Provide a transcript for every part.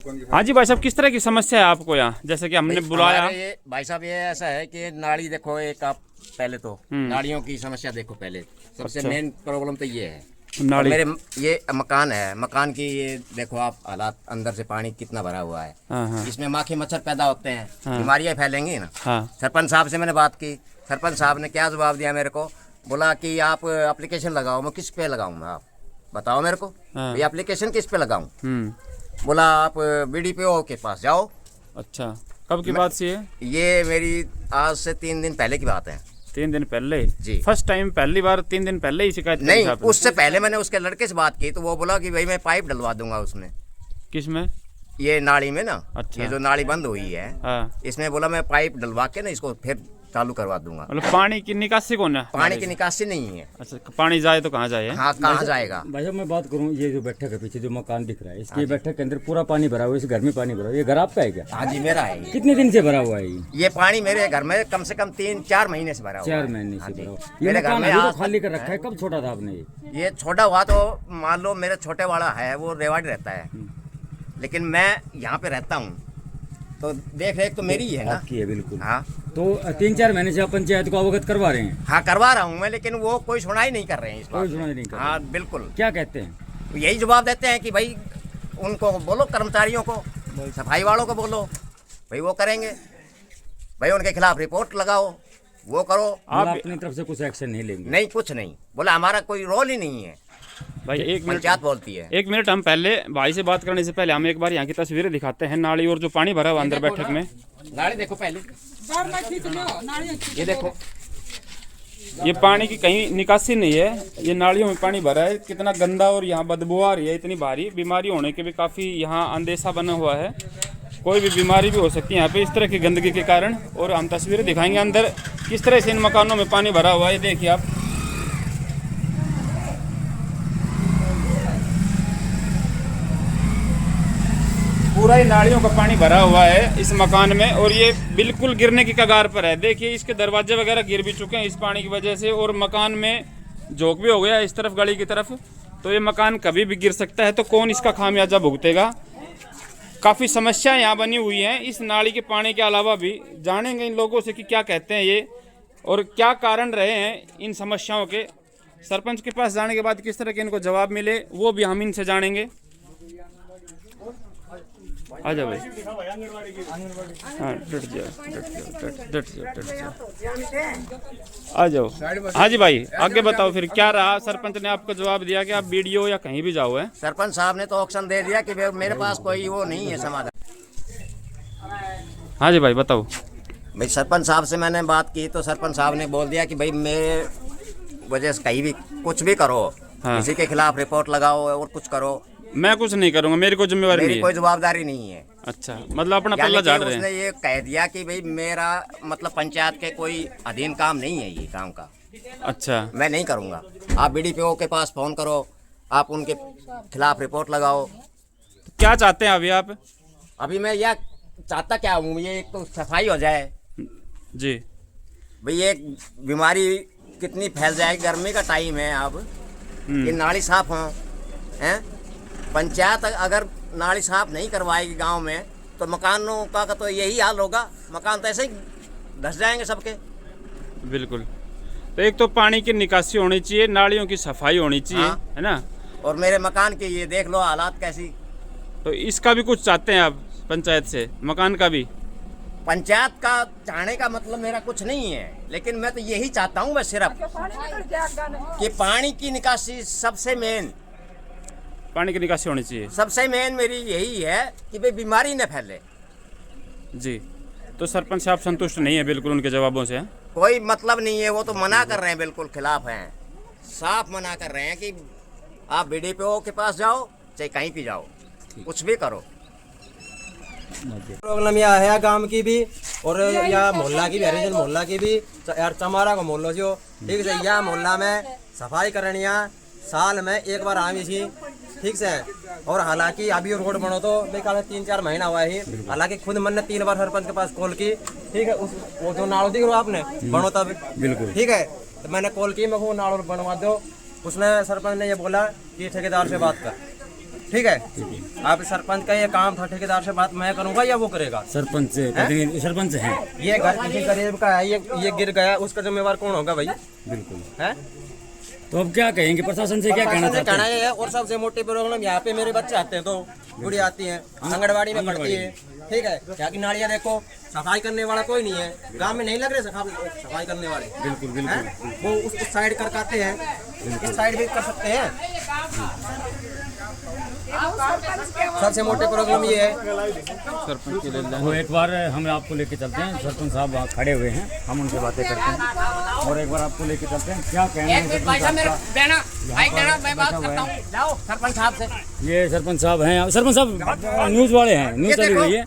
हाँ जी भाई साहब, किस तरह की समस्या है आपको यहाँ, जैसे कि हमने बुलाया? ये भाई साहब ये ऐसा है कि नाली देखो, एक आप पहले तो नालियों की समस्या देखो। पहले सबसे अच्छा। मेन प्रॉब्लम तो ये है। नाली। मेरे ये मकान है, मकान की ये देखो आप हालात, अंदर से पानी कितना भरा हुआ है। हाँ हाँ इसमें माखी मच्छर पैदा होते हैं, हाँ। बीमारियां फैलेंगी ना। हाँ। सरपंच साहब से मैंने बात की, सरपंच साहब ने क्या जवाब दिया मेरे को, बोला कि आप एप्लीकेशन लगाओ। मैं किस पे लगाऊँ, आप बताओ मेरे को, हाँ। ये एप्लीकेशन किस पे लगाऊँ? बोला आप BDPO के पास जाओ। अच्छा, कब की बात सी है ये मेरी आज से 3 दिन पहले की बात है। 3 दिन पहले जी। फर्स्ट टाइम, पहली बार 3 दिन पहले ही शिकायत नहीं, आपने? उससे पहले मैंने उसके लड़के से बात की तो वो बोला कि भाई मैं पाइप डलवा दूंगा उसमें, किस में? ये नाली में ना। अच्छा। ये जो नाली बंद हुई है, हाँ, इसमें बोला मैं पाइप डलवा के ना इसको फिर चालू करवा दूंगा। मतलब पानी की निकासी कौन है? पानी की निकासी नहीं है। अच्छा, पानी जाए तो कहाँ जाए? हाँ, कहाँ जाएगा? भाई साहब मैं बात करूं, ये जो बैठक है पीछे जो मकान दिख रहा है, इसके बैठक के अंदर पूरा पानी भरा हुआ है, इस घर में पानी भरा हुआ है। ये घर आपका है क्या? हाँ जी, मेरा है ये। कितने दिन से भरा हुआ है ये पानी मेरे घर में कम से कम 3-4 महीने से भरा हुआ 4 है। महीने हाँ से जी। भरा हुआ ये मेरे घर मकान में अभी तो आज खाली कर रखा है। कब छोड़ा था आपने ये छोटा हुआ तो मान लो मेरे छोटे वाला है वो रेवाड़ी रहता है, लेकिन मैं यहाँ पे रहता हूँ तो देख रेख तो मेरी ही है ना। आपकी है बिल्कुल। हाँ तो 3-4 महीने से आप पंचायत को अवगत करवा रहे हैं? हाँ, करवा रहा हूँ मैं, लेकिन वो कोई सुनाई नहीं कर रहे हैं इस बात कोई पे। सुनाई नहीं कर रहे। हाँ बिल्कुल। क्या कहते हैं? यही जवाब देते हैं कि भाई उनको बोलो, कर्मचारियों को, सफाई वालों को बोलो, भाई वो करेंगे, भाई उनके खिलाफ रिपोर्ट लगाओ, वो करो। आप अपनी तरफ से कुछ एक्शन नहीं लेंगे? नहीं, कुछ नहीं बोला, हमारा कोई रोल ही नहीं है। भाई एक मिनट, पंचायत बोलती है। एक मिनट, हम पहले भाई से बात करने से पहले हम एक बार यहाँ की तस्वीरें दिखाते हैं, नाली और जो पानी भरा हुआ अंदर बैठक में। नाली देखो पहले, ये देखो, ये पानी की कहीं निकासी नहीं है, ये नालियों में पानी भरा है, कितना गंदा, और यहाँ बदबू आ रही है इतनी भारी, बीमारी होने के भी काफ़ी यहाँ अंदेशा बना हुआ है, कोई भी बीमारी भी हो सकती है यहाँ पे इस तरह की गंदगी के कारण। और हम तस्वीरें दिखाएंगे अंदर किस तरह से इन मकानों में पानी भरा हुआ है, देखिए आप। पूरा ही नालियों का पानी भरा हुआ है इस मकान में, और ये बिल्कुल गिरने की कगार पर है। देखिए इसके दरवाजे वगैरह गिर भी चुके हैं इस पानी की वजह से, और मकान में झोंक भी हो गया इस तरफ, गली की तरफ। तो ये मकान कभी भी गिर सकता है, तो कौन इसका खामियाजा भुगतेगा? काफ़ी समस्याएं यहाँ बनी हुई हैं इस नाली के पानी के अलावा भी। जानेंगे इन लोगों से कि क्या कहते हैं ये और क्या कारण रहे हैं इन समस्याओं के। सरपंच के पास जाने के बाद किस तरह के इनको जवाब मिले वो भी हम इनसे जानेंगे। आ जाओ भाई, हाँ डट जाओ, आ जाओ। हाँ जी भाई, आगे बताओ फिर क्या रहा? सरपंच ने आपको जवाब दिया कि आप BDO या कहीं भी जाओ है? सरपंच साहब ने तो ऑप्शन दे दिया कि मेरे पास कोई वो नहीं है समाधान। हाँ जी भाई बताओ। भाई सरपंच साहब से मैंने बात की तो सरपंच साहब ने बोल दिया कि भाई मेरे वजह से कहीं भी कुछ भी करो, हाँ। किसी के खिलाफ रिपोर्ट लगाओ और कुछ करो, मैं कुछ नहीं करूंगा, मेरी कोई जिम्मेवारी नहीं मेरी है। कोई जवाबदारी नहीं है। अच्छा, मतलब अपना यानी पल्ला कि झाड़ रहे उसने हैं। ये कह दिया कि भाई मेरा मतलब पंचायत के कोई अधीन काम नहीं है ये काम का, अच्छा, मैं नहीं करूँगा। आप BDPO के पास फ़ोन करो, आप उनके खिलाफ रिपोर्ट लगाओ। क्या चाहते हैं अभी आप? अभी मैं यह चाहता क्या हूँ, ये एक तो सफाई हो जाए जी। भाई, ये बीमारी कितनी फैल जाएगी, गर्मी का टाइम है अब, ये नाली साफ हो हैं। पंचायत अगर नाली साफ नहीं करवाएगी गांव में तो मकानों का तो यही हाल होगा, मकान तो ऐसे ही धस जाएंगे सबके। बिल्कुल, तो एक तो पानी की निकासी होनी चाहिए, नालियों की सफाई होनी चाहिए, हाँ। है ना? और मेरे मकान के ये देख लो हालात कैसी। तो इसका भी कुछ चाहते हैं आप पंचायत से, मकान का भी? पंचायत का चाहने का मतलब मेरा कुछ नहीं है, लेकिन मैं तो यही चाहता हूँ बस सिर्फ कि पानी की निकासी सबसे मेन, पानी की निकासी होनी चाहिए सबसे मेन मेरी यही है कि भाई बीमारी न फैले। जी। तो सरपंच साहब संतुष्ट नहीं है बिल्कुल उनके जवाबों से? कोई मतलब नहीं है, वो तो मना कर रहे हैं, बिल्कुल खिलाफ हैं, साफ मना कर रहे हैं कि आप BDPO के पास जाओ चाहे कहीं भी जाओ, कुछ भी करो। प्रॉब्लम यह है गांव की भी और या मोहल्ला की भी, हरिजन मोहल्ला की भी, यार चमारा को मोहल्लो जो ठीक से, यह मोहल्ला में सफाई करनी है साल में एक बार आवी थी, ठीक से। और हालांकि अभी रोड बनो तो बेकार 3-4 महीना हुआ है, हालांकि खुद मैंने 3 बार सरपंच के पास कॉल की, ठीक है। उस वो जो नालो दिख रहा आपने बनो तब बिल्कुल ठीक है, तो मैंने कॉल की, मैं वो नालो बनवा दो। उसने सरपंच ने ये बोला कि ठेकेदार से बात कर, ठीक है। आप सरपंच का ये काम था, ठेकेदार से बात मैं करूंगा या वो करेगा? सरपंच सरपंच हैं। ये घर किसी गरीब का है, ये गिर गया, उसका जिम्मेवार कौन होगा भाई? बिल्कुल है। तो अब क्या कहेंगे प्रशासन से, क्या कहना चाहते हैं? है। और सबसे मोटी प्रॉब्लम यहाँ पे मेरे बच्चे आते हैं तो बुढ़ी आती है, आंगनबाड़ी में पढ़ती है, ठीक है। यहाँ की नालियाँ देखो, सफाई करने वाला कोई नहीं है, गांव में नहीं लग रहे सफाई करने वाले। बिल्कुल बिल्कुल। वो उस साइड कर आते हैं, इस साइड भी कर सकते हैं। सबसे मोटी प्रॉब्लम ये है। सरपंच के लिए वो एक बार हम आपको लेके चलते हैं, सरपंच साहब वहाँ खड़े हुए हैं, हम उनसे बातें करते हैं और एक बार आपको लेके चलते हैं। क्या कहना है सरपंच साहब का? ये सरपंच साहब हैं, सरपंच साहब न्यूज़ वाले हैं, न्यूज़ चली हुई है।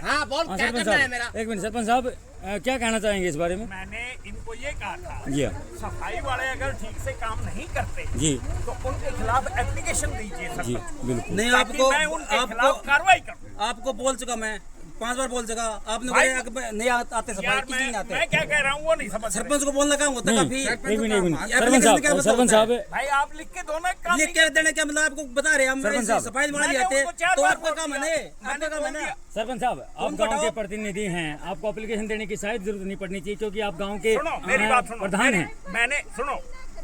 हाँ बोल, क्या सरपंच करना है साहब मेरा? एक मिनट, सरपंच साहब क्या कहना चाहेंगे इस बारे में? मैंने इनको ये कहा था, जी हाँ। सफाई वाले अगर ठीक से काम नहीं करते जी तो उनके खिलाफ एप्लीकेशन दीजिए जी सरपंच, बिल्कुल। नहीं ताकि आपको मैं उनके खिलाफ कार्रवाई करूं। आपको बोल चुका मैं 5 बार बोल चुका, आपने भाई, बोला नहीं आते सफाई यार किसी नहीं आते। मैं क्या कह रहा हूँ वो नहीं समझ रहे। सरपंच को बोलना काम होता है काफी। एक मिनट सरपंच क्या साहब, सरपंच साहब भाई आप लिख के दो ना, काम लिख के देने क्या मतलब? आपको बता रहे हैं हम सरपंच साहब, सफाई वाले मैंने आते उनको 4 तो बार आपका काम है ना, मैंने आपका काम है बोल ना। दिया। सरपंच साहब, आप गांव के प्रतिनिधि हैं, आपको एप्लीकेशन देने की शायद जरूरत नहीं पड़नी चाहिए, क्योंकि आप गांव के सुनो मेरी बात सुनो, प्रधान हैं। मैंने सुनो,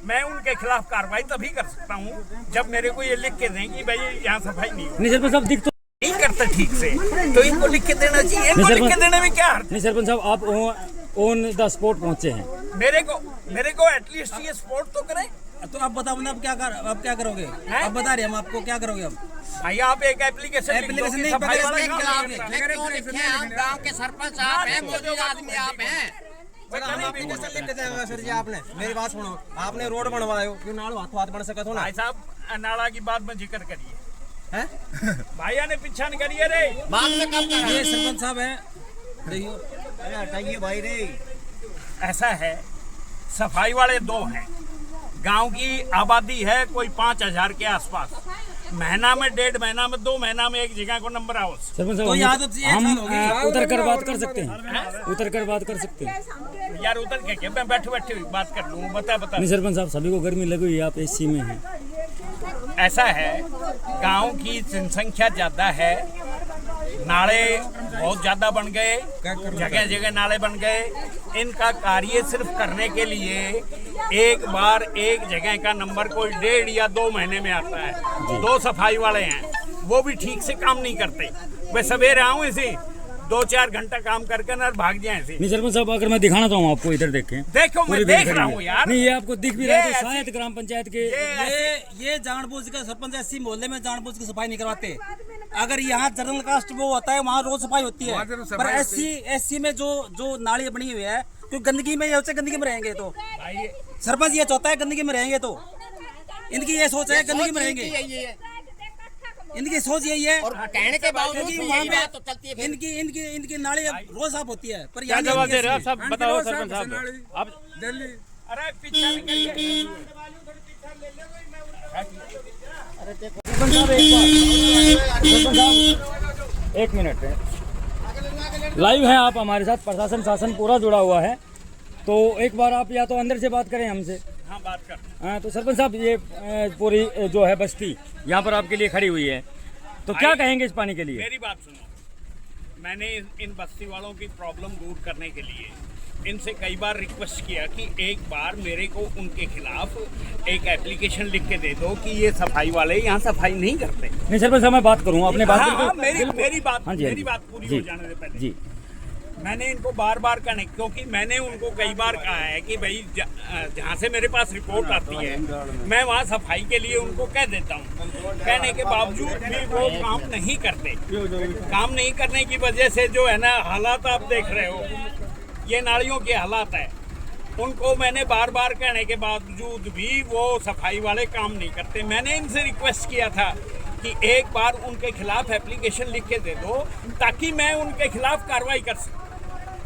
मैं उनके खिलाफ कार्रवाई तभी कर सकता हूँ जब मेरे को ये लिख के दें कि भाई यहाँ सफाई नहीं हो, नहीं सरपंच साहब, दिख तो नहीं करते ठीक से, तो इनको लिख के देना चाहिए। इनको लिख के देने में क्या हर्ज? नहीं सरपंच साहब, आप ऑन द स्पॉट पहुंचे हैं। मेरे को एटलीस्ट ये सपोर्ट तो करें। तो आप बताओ ना, आप क्या करोगे? आप बता रहे हम आपको क्या करोगे? अब भाई आप एक एप्लीकेशन एप्लीकेशन नहीं, सफाई पहले वाला इसके काम खिलाफ नहीं है। करता। क्यों लिखे हैं? आप गाँव के सरपंच आप हैं, मौजूद आदमी आप हैं। हम एप्लीकेशन लिख के देंगे सर जी। आपने मेरी बात सुनो, आपने रोड बनवाए हो, क्यों नाल हाथ बन सका तो ना? भाई साहब नाला की बात में जिक्र करिए, हैं? भाइया ने पीछा नहीं करिए रे। बाद में कब करा? ये सरपंच साहब है, देखियो अरे हटाइए भाई रे। ऐसा है, सफाई वाले 2 हैं, गांव की आबादी है कोई 5000 के आसपास, महीना में 1.5 महीना में 2 महीना में एक जगह को नंबर हाउस। सरपंच तो साहब, यहाँ तो एक साल हम हो गई। उतर कर बात कर सकते हैं, उतर कर बात कर सकते हैं। यार उधर के मैं बैठे बैठे बात कर लूँ, बता नहीं सरपंच साहब, सभी को गर्मी लगी हुई है, आप एसी में हैं। ऐसा है, गांव की जनसंख्या ज्यादा है, नाले बहुत ज्यादा बन गए, जगह जगह नाले बन गए। इनका कार्य सिर्फ करने के लिए एक बार एक जगह का नंबर कोई 1.5 या 2 महीने में आता है। 2 सफाई वाले हैं, वो भी ठीक से काम नहीं करते। मैं सवेरे आऊँ इसी 2-4 घंटा काम करके ना भाग जाए ऐसे। नहीं सरपंच साहब, अगर मैं दिखाना चाहूँ आपको, इधर देखें। देखो मैं पूरी देख भीड़ रहा खड़ी हूँ है। यार। नहीं ये आपको दिख भी रहा है, ये तो शायद ग्राम पंचायत के ये जानबूझ कर सरपंच ऐसी मोहल्ले में जानबूझ के सफाई नहीं करवाते। अगर यहाँ जनरल कास्ट वो होता है, वहाँ रोज सफाई होती है, पर एससी में जो नाली बनी हुई है, क्योंकि गंदगी में ये होता है, गंदगी में रहेंगे तो सरपंच ये चाहता है गंदगी में रहेंगे, तो इनकी ये सोच है गंदगी में रहेंगे, इनकी सोच यही है। और कहने के बावजूद क्योंकि भी वहाँ यही पे बात तो चलती है फिर। इनकी नाली रोज साफ होती है, पर क्या यहाँ जवाब नहीं दे रहे हो होती आप? सब बताओ सरपंच साहब, आप अरे पीछा नहीं करिए। एक मिनट लाइव है आप हमारे साथ, प्रशासन शासन पूरा जुड़ा हुआ है, तो एक बार आप या तो अंदर से बात करें हमसे। हाँ बात कर। हाँ तो सरपंच साहब, ये पूरी जो है बस्ती यहाँ पर आपके लिए खड़ी हुई है, तो क्या कहेंगे इस पानी के लिए? मेरी बात सुनो, मैंने इन बस्ती वालों की प्रॉब्लम दूर करने के लिए इनसे कई बार रिक्वेस्ट किया कि एक बार मेरे को उनके खिलाफ एक एप्लीकेशन लिख के दे दो कि ये सफाई वाले यहाँ सफाई नहीं करते। नहीं सरपंच साहब, मैं बात करूँ, आपने बात हाँ, बिल्कुल- हाँ, मेरी बिल्कुल- बात हाँ जी, हाँ मेरी जी। बात पूरी जी, हो जाने से पहले जी। मैंने इनको बार बार कहने, क्योंकि मैंने उनको कई बार कहा है कि भाई जहाँ से मेरे पास रिपोर्ट आती है मैं वहाँ सफाई के लिए उनको कह देता हूँ, कहने के बावजूद भी वो काम नहीं करते। काम नहीं करने की वजह से जो है ना हालात आप देख रहे हो, ये नालियों के हालात है। उनको मैंने बार बार कहने के बावजूद भी वो सफाई वाले काम नहीं करते। मैंने इनसे रिक्वेस्ट किया था कि एक बार उनके खिलाफ एप्लीकेशन लिख के दे दो ताकि मैं उनके खिलाफ कार्रवाई कर सकूं।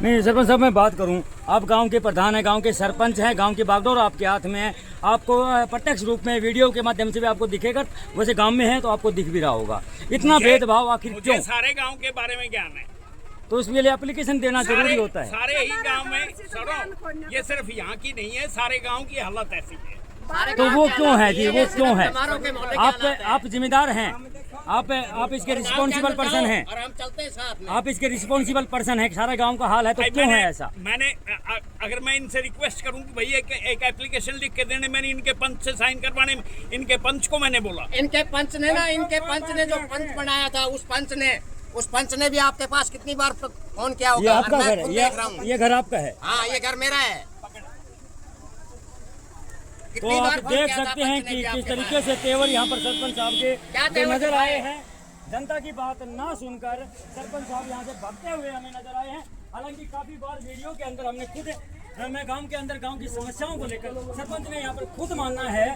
नहीं सरपंच साहब, मैं बात करूं, आप गांव के प्रधान हैं, गांव के सरपंच हैं, गांव की बागडोर आपके हाथ में है, आपको प्रत्यक्ष रूप में वीडियो के माध्यम से भी आपको दिखेगा, वैसे गांव में है तो आपको दिख भी रहा होगा। इतना भेदभाव आखिर क्यों? मुझे सारे गांव के बारे में ज्ञान है, तो इसके लिए एप्लीकेशन देना जरूरी होता है। सारे ही गांव में सुनो, ये सिर्फ यहाँ की नहीं है, सारे गांव की हालत ऐसी है। तो वो क्यों है जी, वो क्यों है? आप जिम्मेदार हैं, आप इसके रिस्पॉन्सिबल पर्सन हैं, और हम चलते हैं साथ में। आप इसके रिस्पॉन्सिबल पर्सन हैं, सारा गांव का हाल है, तो भाई क्यों है ऐसा? मैंने अगर मैं इनसे रिक्वेस्ट करूं कि भैया एक एप्लीकेशन लिख के देने, मैंने इनके पंच से साइन करवाने, इनके पंच को मैंने बोला, इनके पंच ने जो पंच बनाया था, उस पंच ने भी आपके पास कितनी बार फोन किया होगा। ये आपका मैं घर खुद है, देख रहा हूँ। ये घर आपका है? हाँ, ये घर मेरा है। तो आप देख सकते हैं कि किस तरीके से तेवर यहाँ पर सरपंच साहब के जो नजर आए हैं, जनता की बात ना सुनकर सरपंच साहब यहाँ से भागते हुए हमें नजर आए हैं। हालांकि काफी बार वीडियो के अंदर हमने खुद मैं गांव के अंदर गांव की समस्याओं को लेकर सरपंच ने यहाँ पर खुद मानना है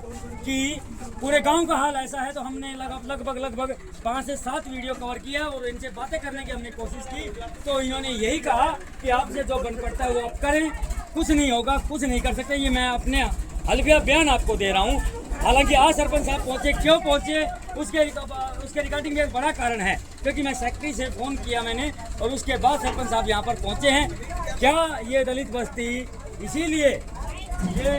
कि पूरे गांव का हाल ऐसा है, तो हमने लगभग 5 से 7 वीडियो कवर किया और इनसे बातें करने की हमने कोशिश की, तो इन्होंने यही कहा कि आपसे जो बन पड़ता है वो आप करें, कुछ नहीं होगा, कुछ नहीं कर सकते। ये मैं अपने हल्फिया बयान आपको दे रहा हूँ। हालांकि आज सरपंच साहब पहुंचे, क्यों पहुंचे उसके रिगार्डिंग एक बड़ा कारण है, क्योंकि मैं सेक्रेटरी से फ़ोन किया मैंने और उसके बाद सरपंच साहब यहाँ पर पहुंचे हैं। क्या ये दलित बस्ती इसीलिए ये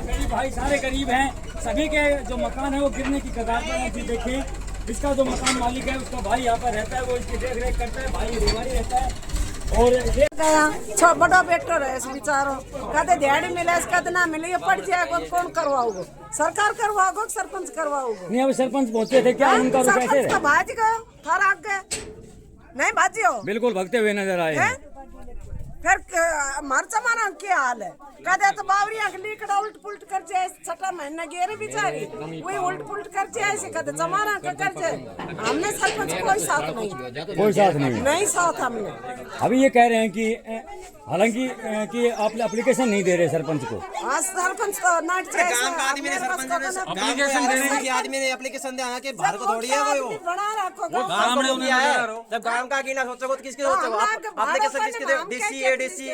गरीब भाई सारे गरीब हैं, सभी के जो मकान है वो गिरने की कगार पर है। जी देखिए, इसका जो मकान मालिक है उसका भाई यहाँ पर रहता है, वो इसकी देख रेख करता है, भाई बीमारी रहता है। और गया बड़ा बेटर है इस बिचारो, कहते दिहाड़ी मिले कहते ना मिले, ये पड़ जाएगा कौन करवाओगे? सरकार करवाओगे, सरपंच करवाओगे? नहीं, अब सरपंच पहुंचे थे, क्या उनका रुख ऐसे सरपंच का भाज गए, थार आग गए, नहीं भाजी हो? बिल्कुल भगते हुए नजर आए हैं। फिर हमारे जमाना क्या हाल है? कहते तो बावरिया के लीकड़ा उल्ट पुलट कर जाए, 6 महीना गेरे बेचारी वही उल्ट पुलट कर जाए, कहते जमाना का कर जाए। हमने सरपंच कोई साथ नहीं साथ हमने। अभी ये कह रहे हैं कि हालांकि कि आप एप्लीकेशन नहीं दे रहे सरपंच को। आज सरपंच तो नाट काम का आदमी ने एप्लीकेशन देने की आदमी ने एप्लीकेशन दिया कि भारत को थोड़ी है वो बना रखो काम ने किया है। जब काम का की ना सोचोगे तो किसके सोचोगे? एप्लीकेशन किसके दे? डीसी एडीसी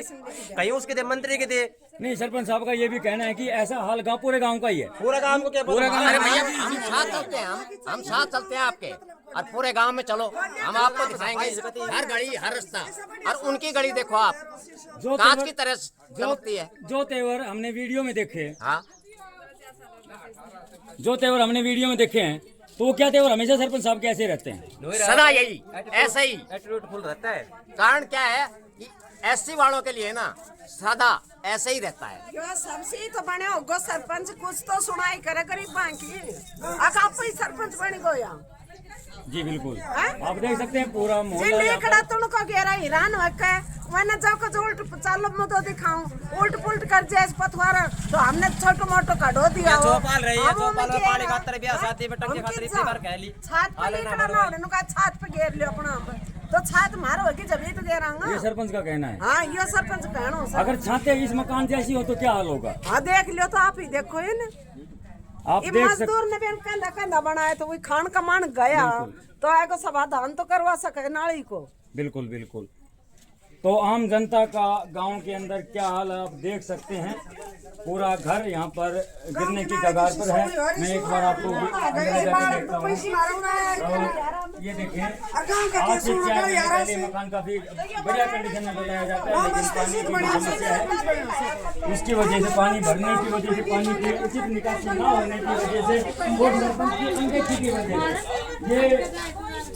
कहीं उसके दे, मंत्री के दे। नहीं, सरपंच साहब का ये भी कहना है कि ऐसा हाल गांव पूरे गांव का ही है। पूरा गांव को क्या पूरा गांव अरे भैया, हम साथ चलते हैं, हम साथ चलते हैं आपके, और पूरे गांव में चलो, हम आपको दिखाएंगे हर गली हर रास्ता। और उनकी गली देखो आप, कांच की तरह चमकती है। जो तेवर हमने वीडियो में देखे, हाँ, जो तेवर हमने वीडियो में देखे हैं, तो वो क्या तेवर हमेशा सरपंच साहब कैसे रहते हैं? सदा यही ऐसे ही। एटीट्यूड फुल रहता है। कारण क्या है कि एससी वालों के लिए ना सदा ऐसे ही रहता है। यो सबसे तो बने होगो सरपंच, कुछ तो सुनाई करे गरीब बाकी। अब आप ही सरपंच बन गो यहाँ। जी बिल्कुल, आप देख सकते हैं पूरा मोहल्ला लेकड़ा तुमको घेरा हैरान होके वरना जाओ को जो उल्ट चालो मुदो दिखाऊं, उल्ट पुलट कर जाए पथवारा, तो हमने छोटो मोटो काढ़ो दिया हो। चौपाल रही है, चौपाल में पानी खातर भी शादी में टंके खातर इतनी बार कह ली। छात पे लेकड़ा ना होने का, छात पे घेर लियो अपना, तो छात मारो होगी जब ही तो घेरांगा। ये सरपंच का कहना है। हाँ, ये सरपंच कहनो सर। अगर छाते इस मकान जैसी हो तो क्या हाल होगा? हाँ, देख लियो तो आप ही देखो ये ना, आप ये देख मजदूर ने भी कंधा कंधा बनाया तो वही खान कमान गया, तो आएगा समाधान तो करवा सके नाली को। बिल्कुल बिल्कुल। तो आम जनता का गांव के अंदर क्या हाल है आप देख सकते हैं, पूरा घर यहाँ पर गिरने की कगार पर है। मैं एक बार आपको अंदर जाकर देखता हूँ। ये देखिए, आज से 4 महीने पहले मकान काफी बढ़िया कंडीशन में बताया जाता है, लेकिन पानी की समस्या है। इसकी वजह से पानी भरने की वजह से, पानी की उचित निकासी न होने की वजह से और सरपंच की अनदेखी की वजह से ये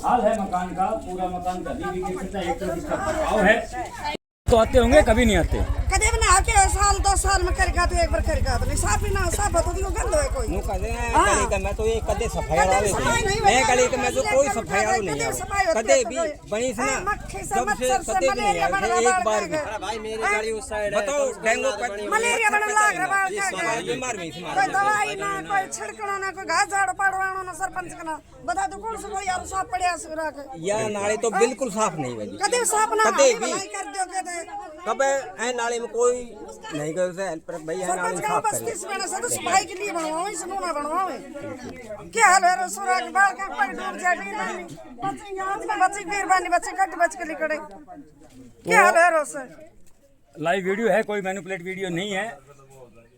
हाल है मकान का। पूरा मकान कभी भी गिर सकता है, एक तरफ इसका प्रभाव है। तो आते होंगे, कभी नहीं आते? कदे बना के साल 2 साल में करेगा तो एक बार करेगा तो नहीं, साफ ही ना साफ तो दियो गंद है कोई। नु कदे गली का मैं तो ये कदे सफाई आवे मैं गली का मैं तो कोई सफाई आवे नहीं है कदे भी बनी से ना, जब से कदे भी नहीं है एक बार भी। अरे भाई मेरी गाड़ी उस साइड है, बताओ डेंगू मलेरिया बड़ा लाग रहा है, बीमार में कोई दवाई ना, कोई छिड़कना ना, कोई घास झाड़ पड़वानो ना, सरपंच का ना बता दो कौन से यार साफ पड़या सुरा के। या नाले तो बिल्कुल साफ नहीं है, कदे साफ ना कदे भी कर दो कदे कब है नाले में कोई नहीं कर से हेल्प भाई है नाले साफ कर। बस्ती से बना सब सफाई के लिए बनवाओ, इसनो ना बनवाओ। क्या हाल है सुरा के बाल का पर डूब जाए नहीं, बच्चे यहां में बच्चे मेहरबानी बच्चे कट बच के लिखड़े। क्या हाल है रोस? लाइव वीडियो है, कोई मैनिपुलेट वीडियो नहीं है।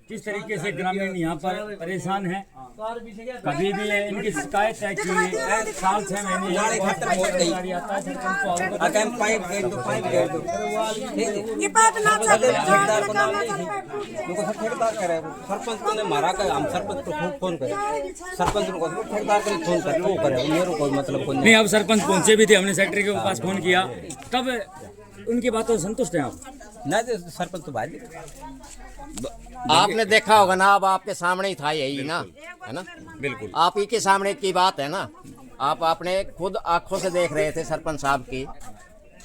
किस तरीके से ग्रामीण यहाँ पर परेशान है। कभी भी इनकी शिकायत है कि 4-6 महीने आता है सरपंच को ये बात ना चले सरपंच को ने मारा कर हम सरपंच को फोन करे सरपंच को ठेकेदार को फोन करे वो करे मेरे को मतलब कोई नहीं। अब सरपंच पहुंचे भी थे, हमने सेक्रेटरी के पास फोन किया, तब उनकी बातों से संतुष्ट हैं आप? ना सरपंच तो भाई आपने देखा होगा ना, अब आपके सामने ही था यही ना, है ना, बिल्कुल आप ही के सामने की बात है ना। आप अपने खुद आंखों से देख रहे थे सरपंच साहब की,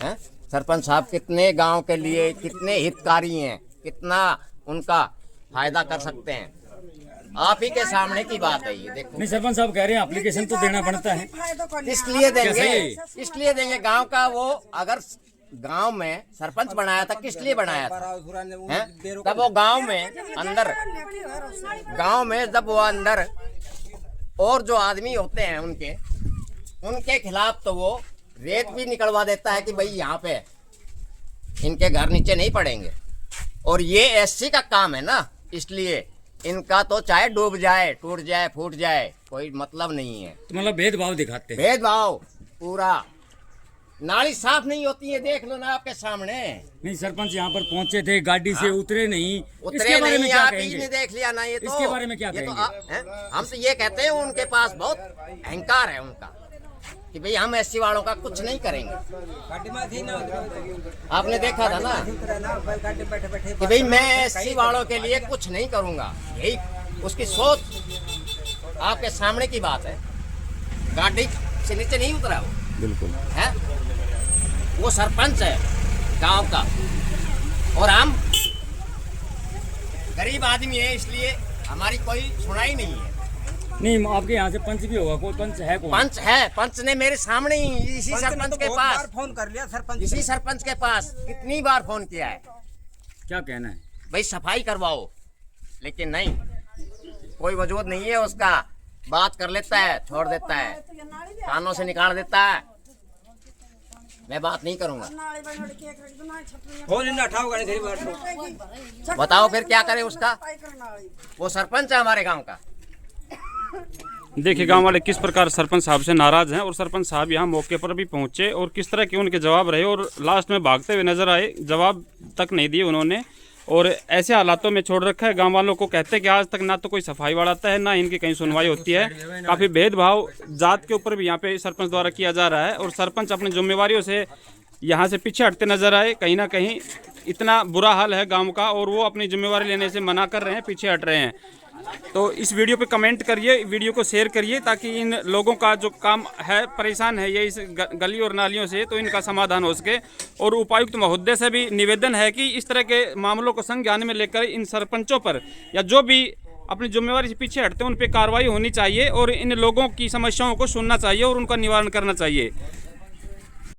हैं? सरपंच साहब कितने गांव के लिए कितने हितकारी हैं, कितना उनका फायदा कर सकते हैं, आप ही के सामने की बात है ये। देखो नहीं, सरपंच साहब कह रहे हैं एप्लीकेशन तो देना पड़ता है। इसलिए देंगे, कैसे? इसलिए देंगे। गांव का वो अगर गांव में सरपंच बनाया था, किस लिए बनाया था, हैं? तब वो गांव में अंदर, गांव में जब वो अंदर और जो आदमी होते हैं उनके खिलाफ तो वो रेत भी निकलवा देता है कि भाई यहाँ पे इनके घर नीचे नहीं पड़ेंगे। और ये एससी का काम है ना, इसलिए इनका तो चाहे डूब जाए, टूट जाए, फूट जाए, कोई मतलब नहीं है। तो मतलब भेदभाव दिखाते हैं। भेदभाव पूरा, नाली साफ नहीं होती है, देख लो ना आपके सामने। नहीं, सरपंच यहाँ पर पहुंचे थे, गाड़ी से उतरे नहीं, उतरे इसके बारे में नहीं, क्या आप ही कहेंगे? ने देख लिया ना ये तो। इसके बारे में क्या ये तो कहेंगे? हैं? हम तो ये कहते हैं उनके पास बहुत अहंकार है उनका कि भाई हम एससी वालों का कुछ नहीं करेंगे। आपने देखा था ना कि भाई मैं एससी वालों के लिए कुछ नहीं करूंगा, यही उसकी सोच आपके सामने की बात है। गाड़ी से नीचे नहीं उतरा वो, बिल्कुल है वो सरपंच है गांव का, और हम गरीब आदमी है, इसलिए हमारी कोई सुनाई नहीं है। नहीं, आपके यहाँ से पंच भी होगा, कोई पंच है कौन? पंच है, पंच ने मेरे सामने ही इसी सरपंच के पास फोन कर लिया सरपंच इसी सरपंच के पास कितनी बार फोन किया है, क्या कहना है? भाई सफाई करवाओ, लेकिन नहीं, कोई वजूद नहीं है उसका। बात कर लेता है, छोड़ देता है, कानों से निकाल देता है, मैं बात नहीं करूंगा। फोन ही ना उठाओगा नहीं तेरी बात। बताओ फिर क्या करे उसका, वो सरपंच है हमारे गांव का। देखिए गांव वाले किस प्रकार सरपंच साहब से नाराज हैं, और सरपंच साहब यहां मौके पर भी पहुंचे और किस तरह के उनके जवाब रहे, और लास्ट में भागते हुए नजर आए, जवाब तक नहीं दिए उन्होंने, और ऐसे हालातों में छोड़ रखा है। गांव वालों को कहते हैं कि आज तक ना तो कोई सफाई वाला आता है, ना इनकी कहीं सुनवाई होती है। काफ़ी भेदभाव जात के ऊपर भी यहाँ पे सरपंच द्वारा किया जा रहा है, और सरपंच अपनी जिम्मेवारियों से यहाँ से पीछे हटते नजर आए। कहीं ना कहीं इतना बुरा हाल है गाँव का, और वो अपनी जिम्मेवारी लेने से मना कर रहे हैं, पीछे हट रहे हैं। तो इस वीडियो पे कमेंट करिए, वीडियो को शेयर करिए, ताकि इन लोगों का जो काम है, परेशान है ये इस गली और नालियों से, तो इनका समाधान हो सके। और उपायुक्त महोदय से भी निवेदन है कि इस तरह के मामलों को संज्ञान में लेकर इन सरपंचों पर या जो भी अपनी जिम्मेवारी से पीछे हटते हैं उन पर कार्रवाई होनी चाहिए, और इन लोगों की समस्याओं को सुनना चाहिए और उनका निवारण करना चाहिए।